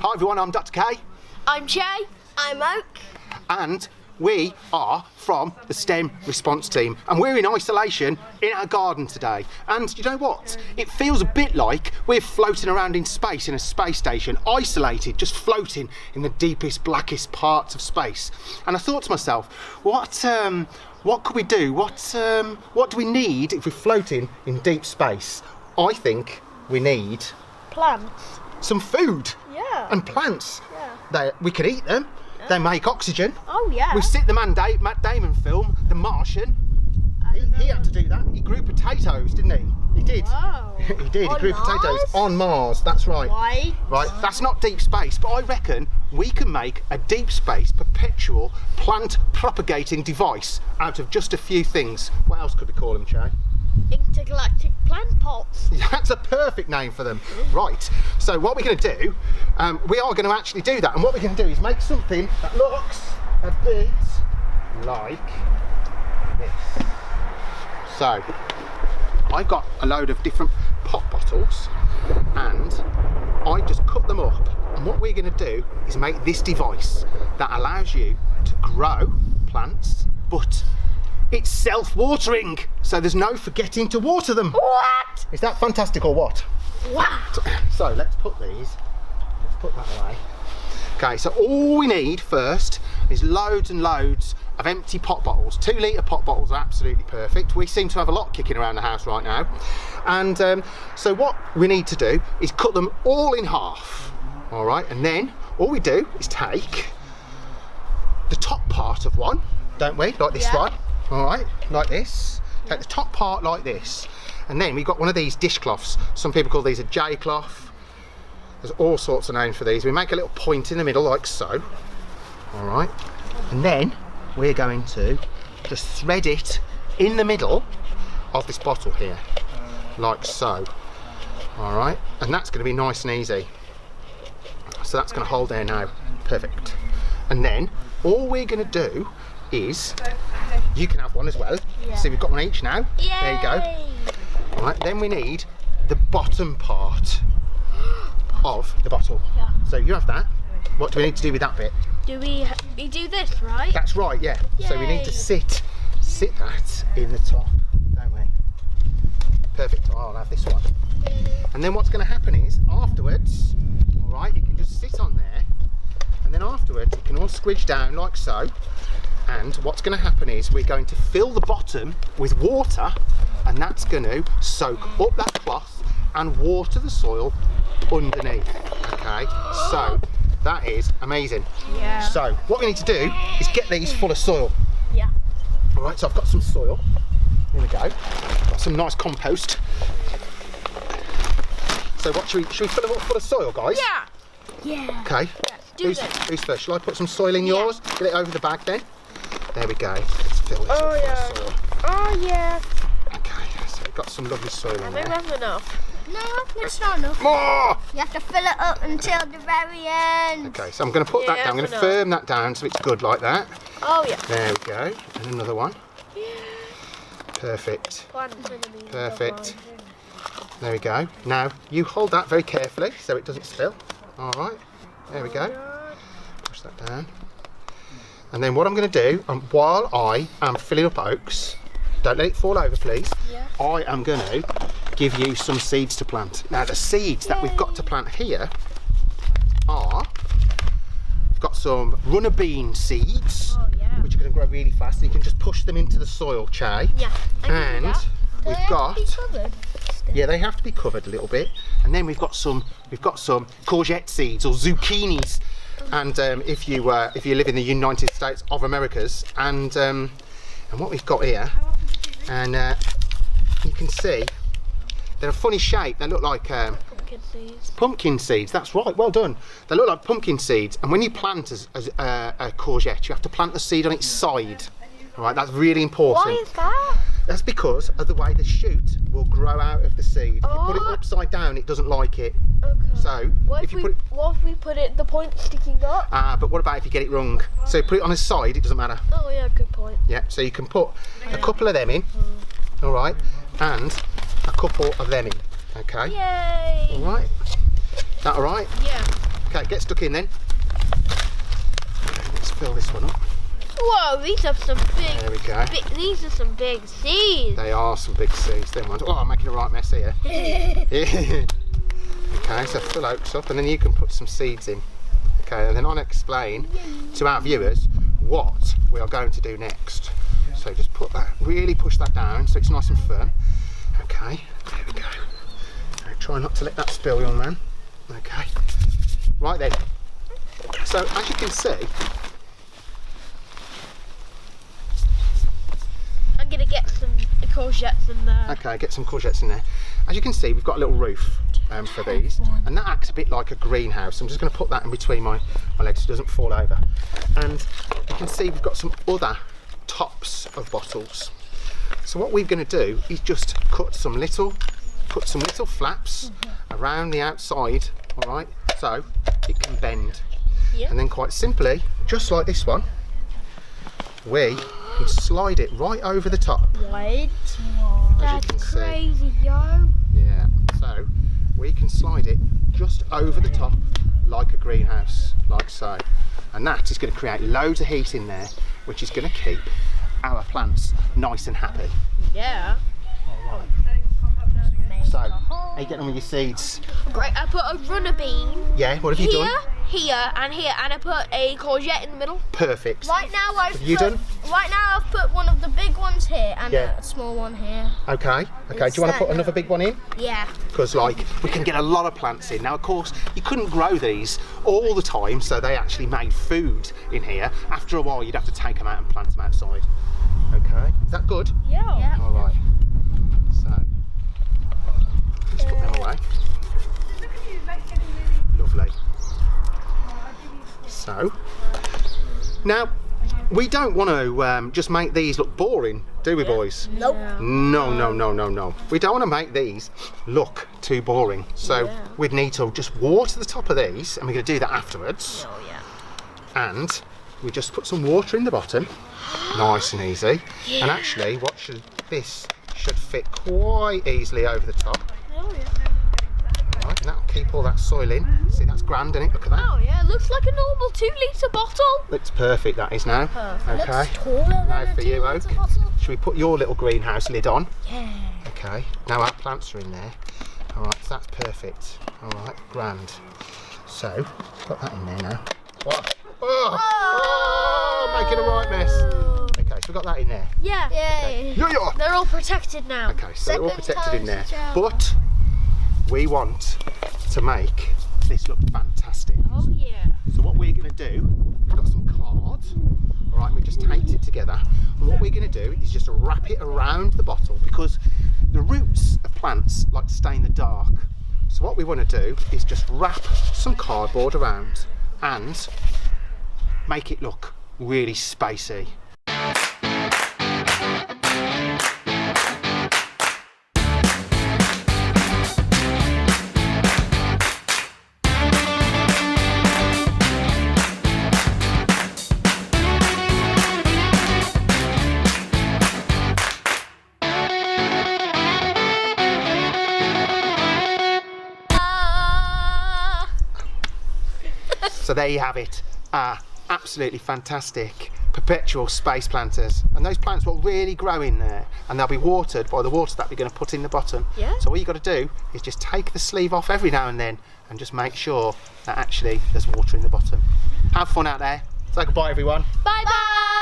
Hi everyone, I'm Dr. K. I'm Ché. I'm Oak. And we are from the STEM response team, and we're in isolation in our garden today. And you know what? It feels a bit like we're floating around in space in a space station, isolated, just floating in the deepest, blackest parts of space. And I thought to myself, what could we do? What do we need if we're floating in deep space? I think we need Plants. some food. Yeah. And plants. Yeah. We could eat them. They make oxygen. Oh yeah. We've seen the Matt Damon film, The Martian. He had to do that. He grew potatoes, didn't he? He did. Wow. He did. On He grew potatoes Mars? on Mars. That's right. Why? Right. That's not deep space, but I reckon we can make a deep space perpetual plant propagating device out of just a few things. What else could we call them, Ché? Intergalactic plant pots. That's a perfect name for them. Right, so what we're going to do, we are going to actually do that, and what we're going to do is make something that looks a bit like this. So I've got a load of different pop bottles and I just cut them up, and what we're going to do is make this device that allows you to grow plants, but it's self-watering, so there's no forgetting to water them. What? Is that fantastic or what? Wow. So let's put that away. Okay, so all we need first is loads and loads of empty pop bottles. 2 litre pop bottles are absolutely perfect. We seem to have a lot kicking around the house right now. And so what we need to do is cut them all in half. All right, and then all we do is take the top part of one, don't we? Like this one. All right, like this. Take the top part like this, and then we've got one of these dishcloths. Some people call these a J cloth. There's all sorts of names for these. We make a little point in the middle like so. All right, and then we're going to just thread it in the middle of this bottle here, like so. All right, and that's going to be nice and easy. So that's going to hold there now. Perfect. And then all we're going to do is, you can have one as well. Yeah. See, we've got one each now. Yay. There you go. All right, then we need the bottom part of the bottle. Yeah. So you have that. What do we need to do with that bit? Do we do this, right? That's right, yeah. So we need to Yay. sit that in the top, don't we? Perfect. Oh, I'll have this one. And then what's going to happen is, afterwards, all right, you can just sit on there, and then afterwards it can all squidge down like so. And what's going to happen is we're going to fill the bottom with water, and that's going to soak up that cloth and water the soil underneath. Okay, so that is amazing. Yeah. So what we need to do is get these full of soil. Yeah. All right, so I've got some soil. Here we go. Got some nice compost. So what should we fill them up full of soil, guys? Yeah. Yeah. Okay. Do this. Who's first? Shall I put some soil in yours? Get it over the bag then. There we go. Let's fill this up full of soil. Oh yeah. Okay, so we've got some lovely soil in I think there. that's enough. No, it's not enough. More! You have to fill it up until the very end. Okay, so I'm going to put that Yeah, down. I'm going to enough. firm that down so it's good like that. Oh yeah. There we go. And another one. Perfect. Perfect. There we go. Now, you hold that very carefully so it doesn't spill. All right. There we go. Push that down. And then what I'm going to do, while I am filling up Oaks, don't let it fall over please, Yeah. I am going to give you some seeds to plant. Now the seeds that we've got to plant here are, we've got some runner bean seeds, Oh yeah. which are going to grow really fast, and you can just push them into the soil, Ché. Yeah. I can do And that. we've They have got, to be covered. yeah, they have to be covered a little bit, and then we've got some courgette seeds or zucchinis. And if you live in the United States of Americas, and what we've got here, and you can see they're a funny shape. They look like Pumpkin seeds. pumpkin seeds. That's right. Well done. They look like pumpkin seeds. And when you plant a courgette, you have to plant the seed on its side. All right. That's really important. Why is that? That's because of the way the shoot will grow out of the seed. If you put it Oh. upside down, it doesn't like it. Okay. So What if if you put it, we put it the point sticking up? but what about if you get it wrong? So put it on its side, it doesn't matter. Oh yeah, good point. Yeah, so you can put a couple of them in, all right, and a couple of them in, okay? Yay! All right, is that all right? Yeah. Okay, get stuck in then. Okay, let's fill this one up. Whoa, these are some big. There we go. These are some big seeds. They are some big seeds, them ones. Oh, I'm making a right mess here. Okay, so fill oaks up and then you can put some seeds in. Okay, and then I'll explain to our viewers what we are going to do next. So just put that, really push that down so it's nice and firm. Okay, there we go. Now, try not to let that spill, young man. Okay, right then. So as you can see, I'm gonna get some courgettes in there. okay, get some courgettes in there. As you can see, we've got a little roof for these, and that acts a bit like a greenhouse. I'm just going to put that in between my legs so it doesn't fall over. And you can see we've got some other tops of bottles. So what we're going to do is just put some little flaps around the outside, all right, so it can bend. Yeah. And then quite simply, just like this one, we can slide it right over the top. Wait. As you That's can see. crazy, yo. Yeah, so we can slide it just over the top like a greenhouse, like so. And that is going to create loads of heat in there, which is going to keep our plants nice and happy. Yeah. So, how you getting on with your seeds? Great. I put a runner bean Yeah, what have you done? here, and I put a courgette in the middle. Perfect. Right now Have you done? Right now I've put one of the big ones here and Yeah. a small one here. Okay, do you want to put another big one in? Yeah. Because like we can get a lot of plants in. Now of course you couldn't grow these all the time, so they actually made food in here. After a while you'd have to take them out and plant them outside. Okay, is that good? Yeah. All right, so let's put them away. Lovely. So now we don't want to just make these look boring, do we, boys? Nope. No. We don't want to make these look too boring. So we'd need to just water the top of these, and we're going to do that afterwards. Oh yeah. And we just put some water in the bottom, nice and easy. And actually, this should fit quite easily over the top. Oh yeah. Right, and that'll keep all that soil in. See, that's grand, isn't it? Look at that. Oh yeah. It looks like a normal 2-litre bottle. Looks perfect, that is now. Perfect. Okay. Taller than Now a for you, 2-litre Oak. bottle. Should we put your little greenhouse lid on? Yeah. Okay, now our plants are in there. All right, so that's perfect. All right, grand. So, put that in there now. What? Oh, making a right mess. Okay, so we've got that in there. Yeah. Yay. Yeah. They're all protected now. Okay, so they're all Second protected in there. time's a charm. But we want to make this look fantastic. Oh yeah. So what we're going to do, we've got some cards, all right, we just taped it together, and what we're going to do is just wrap it around the bottle, because the roots of plants like to stay in the dark. So what we want to do is just wrap some cardboard around and make it look really spacey. So there you have it, absolutely fantastic perpetual space planters, and those plants will really grow in there, and they'll be watered by the water that we're going to put in the bottom. Yeah. So all you've got to do is just take the sleeve off every now and then and just make sure that actually there's water in the bottom. Have fun out there. Say goodbye everyone. Bye bye.